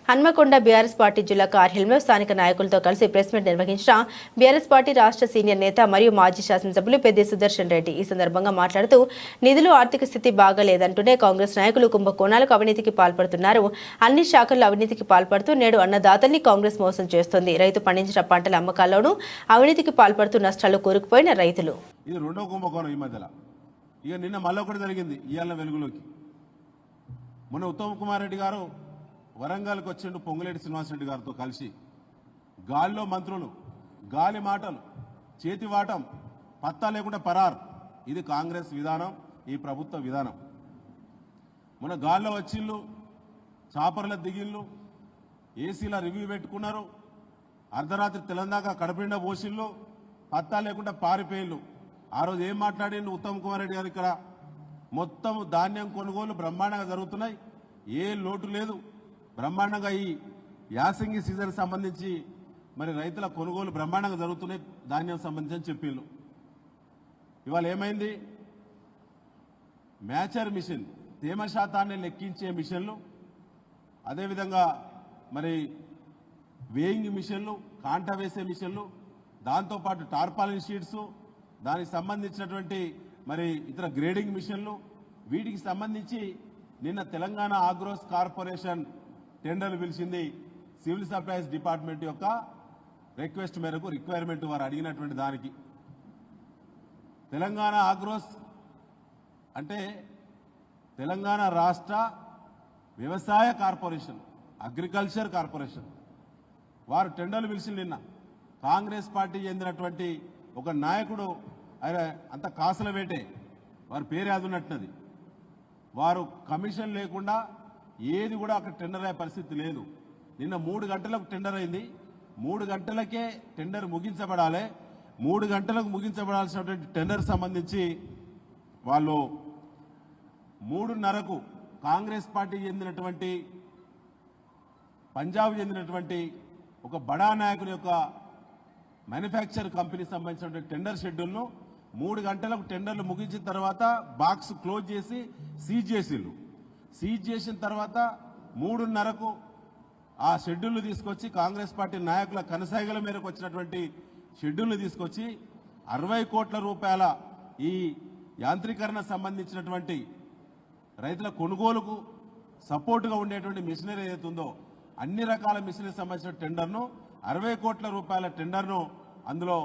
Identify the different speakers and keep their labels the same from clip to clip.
Speaker 1: Hanamkonda BRS party జిల్లా కార్యాలయంలో స్థానిక నాయకులతో కలిసి ప్రెస్ మీట్ నిర్వహించిన బీఆర్ఎస్ పార్టీ రాష్ట్ర సీనియర్ నేత మరియు మాజీ శాసనసభ్యులు పెద్ది సుదర్శన్ రెడ్డి ఈ సందర్భంగా మాట్లాడుతూ నిధులు ఆర్థిక స్థితి బాగాలేదంటూనే కాంగ్రెస్ నాయకులు కుంభకోణాలకు అవినీతికి పాల్పడుతున్నారు. అన్ని శాఖల్లో అవినీతికి పాల్పడుతూ నేడు అన్నదాతల్ని కాంగ్రెస్ మోసం చేస్తోంది. రైతు పండించిన పంటల అమ్మకాల్లోనూ అవినీతికి పాల్పడుతూ నష్టాలు కూరుకుపోయిన రైతులు.
Speaker 2: ఇది రెండో కుంభకోణం ఈ మధ్యలో. ఇక నిన్న మళ్ళొకటి జరిగింది ఇవాళ వెలుగులోకి. మొన్న ఉత్తమ్ కుమార్ రెడ్డి గారు వరంగల్కి వచ్చిండు పొంగులేటి శ్రీనివాసరెడ్డి గారితో కలిసి. గాలిలో మంత్రులు, గాలి మాటలు, చేతి వాటం, పత్తా లేకుండా పరార్. ఇది కాంగ్రెస్ విధానం, ఈ ప్రభుత్వ విధానం. మొన్న గాల్లో వచ్చిళ్ళు, చాపర్ల దిగిళ్ళు, ఏసీల రివ్యూ పెట్టుకున్నారు, అర్ధరాత్రి తెలంగాణ కడపిండ పోసిళ్ళు, పత్తా లేకుండా పారిపోయిళ్ళు. ఆ రోజు ఏం మాట్లాడిండు ఉత్తమ్ కుమార్ రెడ్డి గారు? ఇక్కడ మొత్తం ధాన్యం కొనుగోలు బ్రహ్మాండంగా జరుగుతున్నాయి, ఏ లోటు లేదు, బ్రహ్మాండంగా ఈ యాసంగి సీజన్ సంబంధించి మరి రైతుల కొనుగోలు బ్రహ్మాండంగా జరుగుతున్నాయి ధాన్యం సంబంధించి చెప్పిండ్రు. ఇవాళ ఏమైంది? మ్యాచర్ మిషన్, తేమ శాతాన్ని లెక్కించే మిషన్లు, అదేవిధంగా మరి వేయింగ్ మిషన్లు, కాంట వేసే మిషన్లు, దాంతోపాటు టార్పాలిన్ షీట్స్, దానికి సంబంధించినటువంటి మరి ఇతర గ్రేడింగ్ మిషన్లు, వీటికి సంబంధించి నిన్న తెలంగాణ ఆగ్రోస్ కార్పొరేషన్ టెండర్లు పిలిచింది. సివిల్ సప్లైస్ డిపార్ట్మెంట్ యొక్క రిక్వెస్ట్ మేరకు, రిక్వైర్మెంట్ వారు అడిగినటువంటి దానికి. తెలంగాణ ఆగ్రోస్ అంటే తెలంగాణ రాష్ట్ర వ్యవసాయ కార్పొరేషన్, అగ్రికల్చర్ కార్పొరేషన్ వారు టెండర్లు పిలిచి నిన్న. కాంగ్రెస్ పార్టీ చెందినటువంటి ఒక నాయకుడు, ఆయన అంత కాసుల వేటే, వారి పేరు యాదున్నట్టున్నది, వారు కమిషన్ లేకుండా ఏది కూడా అక్కడ టెండర్ అయ్యే పరిస్థితి లేదు. నిన్న 3 గంటలకు టెండర్ అయింది. 3 గంటలకే టెండర్ ముగించబడాలి. 3 గంటలకు ముగించబడాల్సినటువంటి టెండర్ సంబంధించి వాళ్ళు 3:30కు కాంగ్రెస్ పార్టీ చెందినటువంటి, పంజాబ్ చెందినటువంటి ఒక బడా నాయకుని యొక్క మ్యానుఫ్యాక్చర్ కంపెనీ సంబంధించినటువంటి టెండర్ షెడ్యూల్ను 3 గంటలకు టెండర్లు ముగించిన తర్వాత బాక్స్ క్లోజ్ చేసి సీజ్ చేసిళ్ళు. సీజ్ చేసిన తర్వాత 3:30కు ఆ షెడ్యూల్ను తీసుకొచ్చి, కాంగ్రెస్ పార్టీ నాయకుల కనసాగల మేరకు వచ్చినటువంటి షెడ్యూల్ను తీసుకొచ్చి 60 కోట్ల రూపాయల ఈ యాంత్రీకరణ సంబంధించినటువంటి రైతుల కొనుగోలుకు సపోర్టుగా ఉండేటువంటి మిషనరీ ఏదైతే ఉందో అన్ని రకాల మిషనరీ సంబంధించిన టెండర్ను, 60 కోట్ల రూపాయల టెండర్ను, అందులో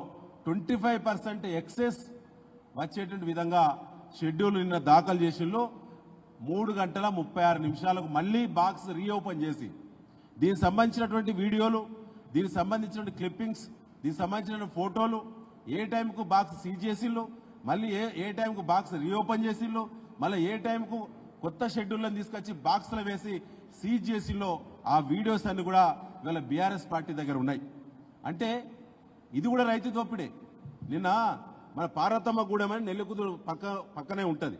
Speaker 2: 25% ఎక్సెస్ వచ్చేటువంటి విధంగా షెడ్యూల్ నిన్న దాఖలు చేసిళ్ళు. 3:36 మళ్ళీ బాక్స్ రీఓపెన్ చేసి దీనికి సంబంధించినటువంటి వీడియోలు, దీనికి సంబంధించిన క్లిప్పింగ్స్, దీనికి సంబంధించిన ఫోటోలు, ఏ టైంకు బాక్స్ సీజ్ చేసిళ్ళు, మళ్ళీ ఏ టైంకు బాక్స్ రీఓపెన్ చేసిళ్ళు, మళ్ళీ ఏ టైంకు కొత్త షెడ్యూల్లను తీసుకొచ్చి బాక్స్లో వేసి సీజ్ చేసిల్లో, ఆ వీడియోస్ అన్ని కూడా ఇవాళ బీఆర్ఎస్ పార్టీ దగ్గర ఉన్నాయి. అంటే ఇది కూడా రైతు దోపిడే. నిన్న మన పార్వతమ్మ గూడెం అని నెల్లికుదురు పక్కనే ఉంటుంది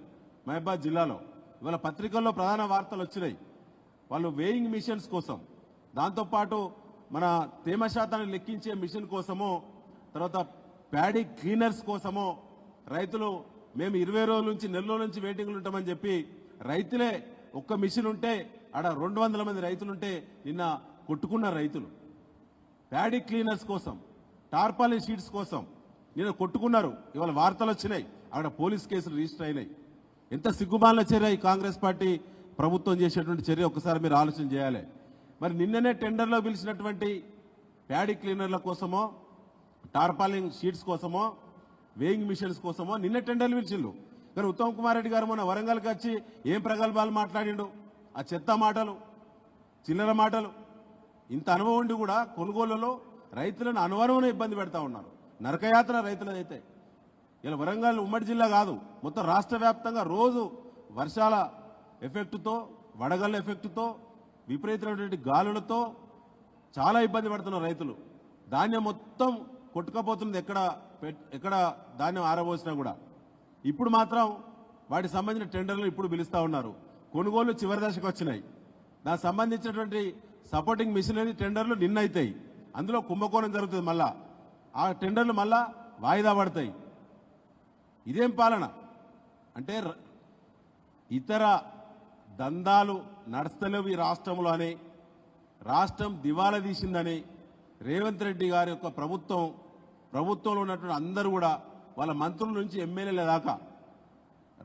Speaker 2: మహబాద్ జిల్లాలో. ఇవాళ పత్రికల్లో ప్రధాన వార్తలు వచ్చినాయి. వాళ్ళు వేయింగ్ మిషన్స్ కోసం, దాంతోపాటు మన తేమ శాతాన్ని లెక్కించే మిషన్ కోసమో, తర్వాత ప్యాడీ క్లీనర్స్ కోసమో రైతులు మేము 20 రోజుల నుంచి, నెల రోజుల నుంచి వెయిటింగ్లు ఉంటామని చెప్పి రైతులే ఒక్క మిషన్ ఉంటే ఆడ 200 మంది రైతులుంటే నిన్న కొట్టుకున్న రైతులు. ప్యాడీ క్లీనర్స్ కోసం, టార్పాలిన్ షీట్స్ కోసం నిన్న కొట్టుకున్నారు. ఇవాళ వార్తలు వచ్చినాయి, అక్కడ పోలీస్ కేసులు రిజిస్టర్ అయినాయి. ఎంత సిగ్గుమాలిన చర్య ఈ కాంగ్రెస్ పార్టీ ప్రభుత్వం చేసేటువంటి చర్య ఒకసారి మీరు ఆలోచన చేయాలి. మరి నిన్ననే టెండర్లో పిలిచినటువంటి ప్యాడీ క్లీనర్ల కోసమో, టార్పాలిన్ షీట్స్ కోసమో, వేయింగ్ మిషన్స్ కోసమో నిన్న టెండర్లు పిలిచిండు. కానీ ఉత్తమ్ కుమార్ రెడ్డి గారు మొన్న వరంగల్కి వచ్చి ఏం ప్రగల్భాలు మాట్లాడిండు? ఆ చెత్త మాటలు, చిల్లర మాటలు. ఇంత అనుభవం ఉండి కూడా కొనుగోళ్లలో రైతులను అనువనువునే ఇబ్బంది పెడతా ఉన్నారు. నరకయాత్ర రైతులదైతే. ఇలా వరంగల్ ఉమ్మడి జిల్లా కాదు, మొత్తం రాష్ట్ర వ్యాప్తంగా రోజు వర్షాల ఎఫెక్టుతో, వడగళ్ళ ఎఫెక్టుతో, విపరీతమైనటువంటి గాలులతో చాలా ఇబ్బంది పడుతున్నారు రైతులు. ధాన్యం మొత్తం కొట్టుకపోతుంది, ఎక్కడ ధాన్యం ఆరబోసినా కూడా. ఇప్పుడు మాత్రం వాటికి సంబంధించిన టెండర్లు ఇప్పుడు పిలుస్తూ ఉన్నారు. కొనుగోలు చివరి దశకు వచ్చినాయి. దానికి సంబంధించినటువంటి సపోర్టింగ్ మిషనరీ టెండర్లు నిన్న అవుతాయి. అందులో కుంభకోణం జరుగుతుంది. మళ్ళా ఆ టెండర్లు మళ్ళా వాయిదా పడతాయి. ఇదేం పాలన అంటే? ఇతర దందాలు నడుస్తలేవు ఈ రాష్ట్రంలో అని రాష్ట్రం దివాలా తీసిందని రేవంత్ రెడ్డి గారి యొక్క ప్రభుత్వంలో ఉన్నటువంటి అందరూ కూడా వాళ్ళ మంత్రుల నుంచి ఎమ్మెల్యేల దాకా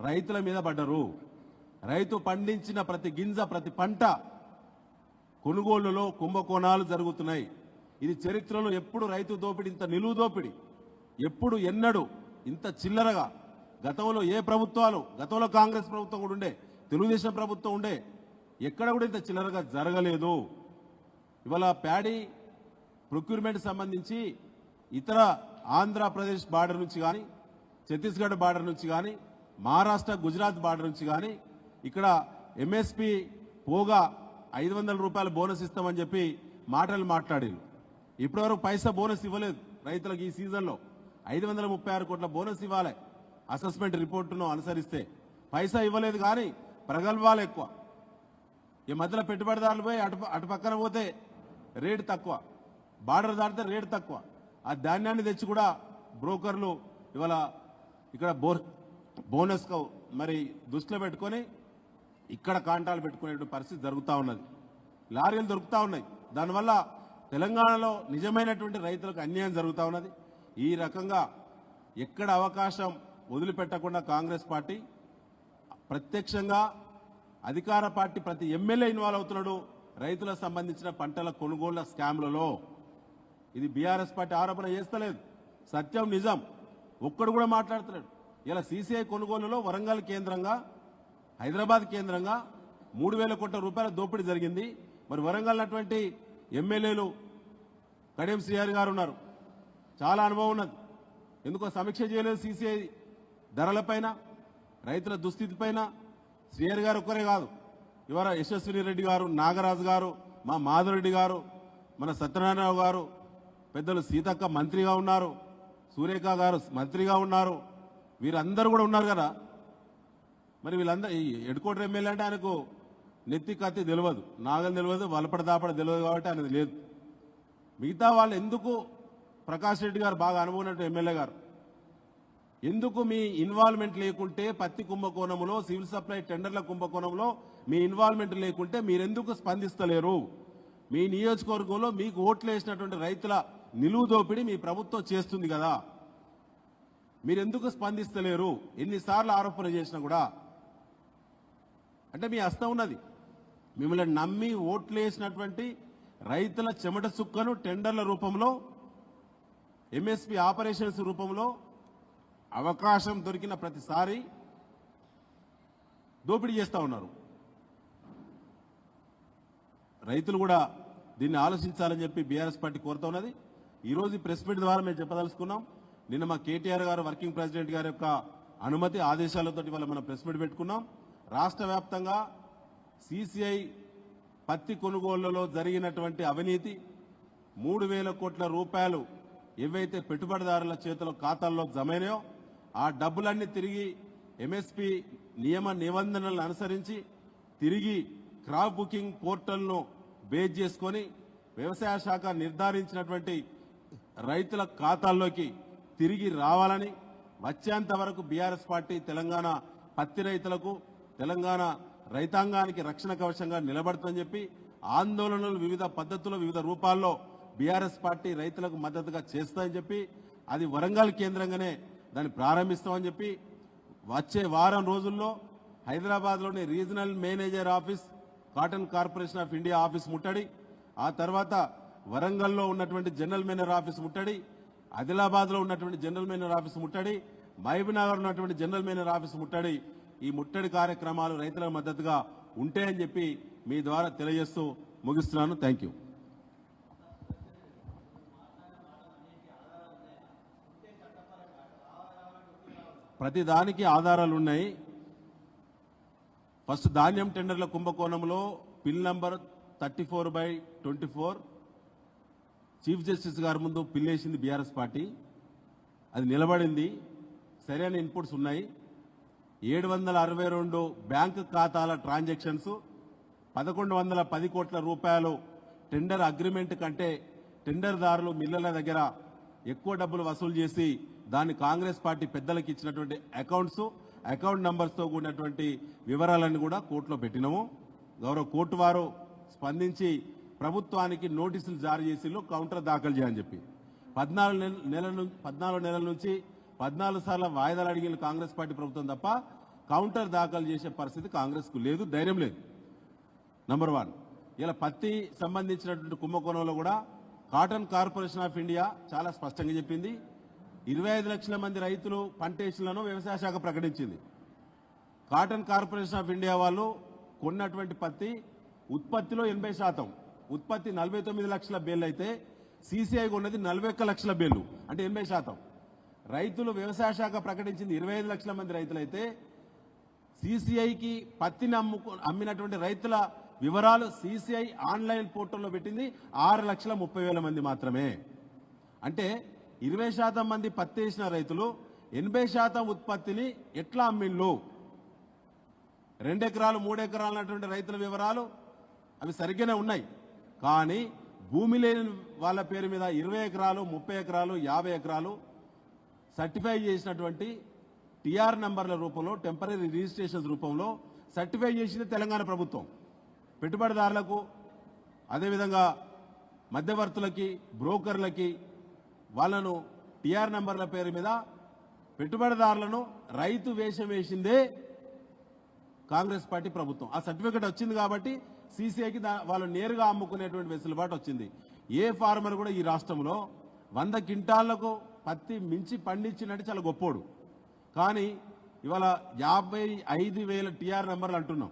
Speaker 2: రైతుల మీద పడ్డరు. రైతు పండించిన ప్రతి గింజ ప్రతి పంట కొనుగోళ్లలో కుంభకోణాలు జరుగుతున్నాయి. ఇది చరిత్రలో ఎప్పుడు రైతు దోపిడీ ఇంత నిలువు దోపిడీ ఎప్పుడు ఎన్నడూ ఇంత చిల్లరగా గతంలో ఏ ప్రభుత్వాలు గతంలో కాంగ్రెస్ ప్రభుత్వం కూడా ఉండే తెలుగుదేశం ప్రభుత్వం ఉండే ఎక్కడ కూడా ఇంత చిల్లరగా జరగలేదు. ఇవాళ ప్యాడీ ప్రొక్యూర్మెంట్ సంబంధించి ఇతర ఆంధ్రప్రదేశ్ బార్డర్ నుంచి కానీ ఛత్తీస్గఢ్ బార్డర్ నుంచి కానీ మహారాష్ట్ర గుజరాత్ బార్డర్ నుంచి కానీ ఇక్కడ ఎంఎస్పి పోగా 500 రూపాయల బోనస్ ఇస్తామని చెప్పి మాటలు మాట్లాడారు. ఇప్పటివరకు పైసా బోనస్ ఇవ్వలేదు రైతులకు. ఈ సీజన్లో 536 కోట్ల బోనస్ ఇవ్వాలి అసెస్మెంట్ రిపోర్టును అనుసరిస్తే. పైసా ఇవ్వలేదు కానీ ప్రగల్భాలు ఎక్కువ. ఈ మధ్యలో పెట్టుబడిదారులు పోయి అటు పక్కన పోతే రేటు తక్కువ, బార్డర్ దాటితే రేటు తక్కువ. ఆ ధాన్యాన్ని తెచ్చి కూడా బ్రోకర్లు ఇవాళ ఇక్కడ బోనస్ మరి దృష్టిలో పెట్టుకొని ఇక్కడ కాంటాలు పెట్టుకునే పరిస్థితి జరుగుతూ ఉన్నది. లారీలు దొరుకుతూ ఉన్నాయి. దానివల్ల తెలంగాణలో నిజమైనటువంటి రైతులకు అన్యాయం జరుగుతూ ఉన్నది. ఈ రకంగా ఎక్కడ అవకాశం వదిలిపెట్టకుండా కాంగ్రెస్ పార్టీ ప్రత్యక్షంగా అధికార పార్టీ ప్రతి ఎమ్మెల్యే ఇన్వాల్వ్ అవుతున్నాడు రైతులకు సంబంధించిన పంటల కొనుగోళ్ల స్కామ్లలో. ఇది బీఆర్ఎస్ పార్టీ ఆరోపణ చేస్తలేదు, సత్యం నిజం. ఒక్కడు కూడా మాట్లాడుతున్నాడు. ఇలా సీసీఐ కొనుగోలులో వరంగల్ కేంద్రంగా హైదరాబాద్ కేంద్రంగా 3,000 కోట్ల రూపాయల దోపిడీ జరిగింది. మరి వరంగల్ అటువంటి ఎమ్మెల్యేలు కడియం శ్రీహరి గారు ఉన్నారు, చాలా అనుభవం ఉన్నది. ఎందుకో సమీక్ష చేయలేదు సీసీఐ ధరలపైన, రైతుల దుస్థితిపైన. శ్రీహరి గారు ఒక్కరే కాదు, ఇవాళ యశస్విని రెడ్డి గారు, నాగరాజు గారు, మా మాధవరెడ్డి గారు, మన సత్యనారాయణరావు గారు, పెద్దలు సీతక్క మంత్రిగా ఉన్నారు, సూర్యక గారు మంత్రిగా ఉన్నారు, వీరందరూ కూడా ఉన్నారు కదా. మరి వీళ్ళందరూ ఎడ్కోటర్ ఎమ్మెల్యే అంటే ఆయనకు నెత్తి కత్తి తెలియదు, నాగలు తెలియదు, వలపడ దాపడ తెలియదు కాబట్టి ఆయనది లేదు. మిగతా వాళ్ళు ఎందుకు ప్రకాష్ రెడ్డి గారు బాగా అనుభవం ఎమ్మెల్యే గారు ఎందుకు మీ ఇన్వాల్వ్మెంట్ లేకుంటే పత్తి కుంభకోణంలో సివిల్ సప్లై టెండర్ల కుంభకోణంలో మీ ఇన్వాల్వ్మెంట్ లేకుంటే మీరెందుకు స్పందిస్తలేరు? మీ నియోజకవర్గంలో మీకు ఓట్లు వేసినటువంటి రైతుల నిలువు దోపిడీ మీ ప్రభుత్వం చేస్తుంది కదా, మీరెందుకు స్పందిస్తలేరు? ఎన్నిసార్లు ఆరోపణ చేసినా కూడా అంటే మీ హస్తం ఉన్నది. మిమ్మల్ని నమ్మి ఓట్లు వేసినటువంటి రైతుల చెమట చుక్కను టెండర్ల రూపంలో ఎంఎస్పి ఆపరేషన్స్ రూపంలో అవకాశం దొరికిన ప్రతిసారి దోపిడీ చేస్తూ ఉన్నారు. రైతులు కూడా దీన్ని ఆలోచించాలని చెప్పి బీఆర్ఎస్ పార్టీ కోరుతా ఉన్నది. ఈరోజు ప్రెస్ మీట్ ద్వారా మేము చెప్పదలుచుకున్నాం. నిన్న మా కేటీఆర్ గారు వర్కింగ్ ప్రెసిడెంట్ గారి యొక్క అనుమతి ఆదేశాలతో ఇవాళ మనం ప్రెస్ మీట్ పెట్టుకున్నాం. రాష్ట్ర వ్యాప్తంగా సీసీఐ పత్తి కొనుగోళ్లలో జరిగినటువంటి అవినీతి 3,000 కోట్ల రూపాయలు ఏవైతే పెట్టుబడిదారుల చేతిలో ఖాతాల్లో జమైనాయో ఆ డబ్బులన్నీ తిరిగి ఎంఎస్పి నియమ నిబంధనలను అనుసరించి తిరిగి క్రాప్ బుకింగ్ పోర్టల్ను బేస్ చేసుకొని వ్యవసాయ శాఖ నిర్ధారించినటువంటి రైతుల ఖాతాల్లోకి తిరిగి రావాలని వచ్చేంత వరకు బీఆర్ఎస్ పార్టీ తెలంగాణ పత్తి రైతులకు తెలంగాణ రైతాంగానికి రక్షణ కవచంగా నిలబడుతుందని చెప్పి ఆందోళనలు వివిధ పద్ధతుల్లో వివిధ రూపాల్లో బీఆర్ఎస్ పార్టీ రైతులకు మద్దతుగా చేస్తామని చెప్పి అది వరంగల్ కేంద్రంగానే దాన్ని ప్రారంభిస్తామని చెప్పి వచ్చే వారం రోజుల్లో హైదరాబాద్లోని regional manager office cotton corporation of India office ముట్టడి, ఆ తర్వాత వరంగల్లో ఉన్నటువంటి జనరల్ మేనేజర్ ఆఫీస్ ముట్టడి, ఆదిలాబాద్లో ఉన్నటువంటి జనరల్ మేనేజర్ ఆఫీస్ ముట్టడి, మహబూబ్నగర్ ఉన్నటువంటి జనరల్ మేనేజర్ ఆఫీస్ ముట్టడి, ఈ ముట్టడి కార్యక్రమాలు రైతులకు మద్దతుగా ఉంటాయని చెప్పి మీ ద్వారా తెలియజేస్తూ ముగిస్తున్నాను. Thank you. ప్రతి దానికి ఆధారాలు ఉన్నాయి. ఫస్ట్ ధాన్యం టెండర్ల కుంభకోణంలో పిల్ నంబర్ 34/24 చీఫ్ జస్టిస్ గారి ముందు పిల్లేసింది బీఆర్ఎస్ పార్టీ. అది నిలబడింది, సరైన ఇన్పుట్స్ ఉన్నాయి. 762 బ్యాంకు ఖాతాల ట్రాన్సాక్షన్స్, 1110 కోట్ల రూపాయలు టెండర్ అగ్రిమెంట్ కంటే టెండర్దారులు మిల్లర్ల దగ్గర ఎక్కువ డబ్బులు వసూలు చేసి దాన్ని కాంగ్రెస్ పార్టీ పెద్దలకు ఇచ్చినటువంటి అకౌంట్ నంబర్స్తో కూడినటువంటి వివరాలను కూడా కోర్టులో పెట్టినాము. గౌరవ కోర్టు వారు స్పందించి ప్రభుత్వానికి నోటీసులు జారీ చేసిళ్ళు కౌంటర్ దాఖలు చేయని చెప్పి 14 నెలల నుంచి 14 సార్లు వాయిదాలు అడిగిన కాంగ్రెస్ పార్టీ ప్రభుత్వం తప్ప కౌంటర్ దాఖలు చేసే పరిస్థితి కాంగ్రెస్కు లేదు, ధైర్యం లేదు. నంబర్ 1. ఇలా పత్తి సంబంధించినటువంటి కుంభకోణంలో కూడా కాటన్ కార్పొరేషన్ ఆఫ్ ఇండియా చాలా స్పష్టంగా చెప్పింది. 25 లక్షల మంది రైతులు పంటేషన్లను వ్యవసాయ శాఖ ప్రకటించింది. కాటన్ కార్పొరేషన్ ఆఫ్ ఇండియా వాళ్ళు కొన్నటువంటి పత్తి ఉత్పత్తిలో 80%, ఉత్పత్తి 49 లక్షల బేళ్లు అయితే సీసీఐ కొన్నది 41 లక్షల బేళ్లు, అంటే 80%. రైతులు వ్యవసాయ శాఖ ప్రకటించింది 25 లక్షల మంది రైతులైతే సీసీఐకి పత్తిని అమ్మినటువంటి రైతుల వివరాలు సీసీఐ ఆన్లైన్ పోర్టల్లో పెట్టింది 6,30,000 మంది మాత్రమే. అంటే 20% మంది పత్తి వేసిన రైతులు 80% ఉత్పత్తిని ఎట్లా అమ్మిండ్లు? 2 ఎకరాలు 3 ఎకరాలు అన్నటువంటి రైతుల వివరాలు అవి సరిగ్గానే ఉన్నాయి. కానీ భూమి లేని వాళ్ళ పేరు మీద 20 ఎకరాలు 30 ఎకరాలు 50 ఎకరాలు సర్టిఫై చేసినటువంటి టీఆర్ నంబర్ల రూపంలో, టెంపరీ రిజిస్ట్రేషన్స్ రూపంలో సర్టిఫై చేసింది తెలంగాణ ప్రభుత్వం. పెట్టుబడిదారులకు, అదేవిధంగా మధ్యవర్తులకి, బ్రోకర్లకి వాళ్ళను టీఆర్ నంబర్ల పేరు మీద పెట్టుబడిదారులను రైతు వేషం వేసిందే కాంగ్రెస్ పార్టీ ప్రభుత్వం. ఆ సర్టిఫికెట్ వచ్చింది కాబట్టి సీసీఐకి వాళ్ళు నేరుగా అమ్ముకునేటువంటి వెసులుబాటు వచ్చింది. ఏ ఫార్మర్ కూడా ఈ రాష్ట్రంలో 100 క్వింటాళ్లకు పత్తి మించి పండించినట్టు చాలా గొప్పోడు. కానీ ఇవాళ 55,000 టీఆర్ నంబర్లు అంటున్నాం.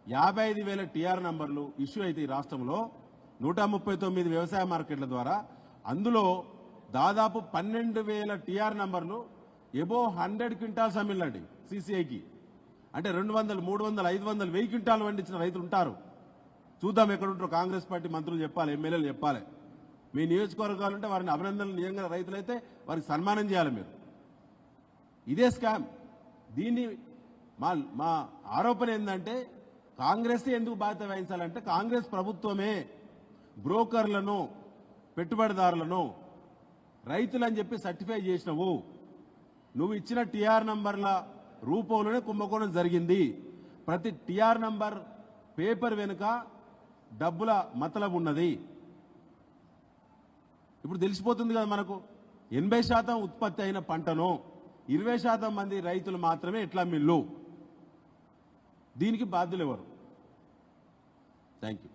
Speaker 2: 55,000 టీఆర్ నంబర్లు ఇష్యూ అయితే ఈ రాష్ట్రంలో 139 వ్యవసాయ మార్కెట్ల ద్వారా అందులో దాదాపు 12,000 టీఆర్ నంబర్లు ఎబో 100 క్వింటాల్స్ అమ్మిళ్ళండి సీసీఐకి. అంటే 200, 300, 500, 1000 క్వింటాలు పండించిన రైతులు ఉంటారు. చూద్దాం ఎక్కడ ఉంటారో కాంగ్రెస్ పార్టీ మంత్రులు చెప్పాలి, ఎమ్మెల్యేలు చెప్పాలి. మీ నియోజకవర్గాలుంటే వారిని అభినందనలు, నిజంగా రైతులైతే వారికి సన్మానం చేయాలి మీరు. ఇదే స్కామ్. దీన్ని మా ఆరోపణ ఏంటంటే కాంగ్రెస్ ఎందుకు బాధ్యత వహించాలంటే కాంగ్రెస్ ప్రభుత్వమే బ్రోకర్లను, పెట్టుబడిదారులను రైతులని చెప్పి సర్టిఫై చేసినవు. నువ్వు ఇచ్చిన టీఆర్ నంబర్ల రూపంలోనే కుంభకోణం జరిగింది. ప్రతి టీఆర్ నంబర్ పేపర్ వెనుక డబ్బుల మతలబు ఉన్నది. ఇప్పుడు తెలిసిపోతుంది కదా మనకు. 80% ఉత్పత్తి అయిన పంటను 20% మంది రైతులు మాత్రమే ఎట్లా మిల్లు. దీనికి బాధ్యులు ఎవరు? Thank you.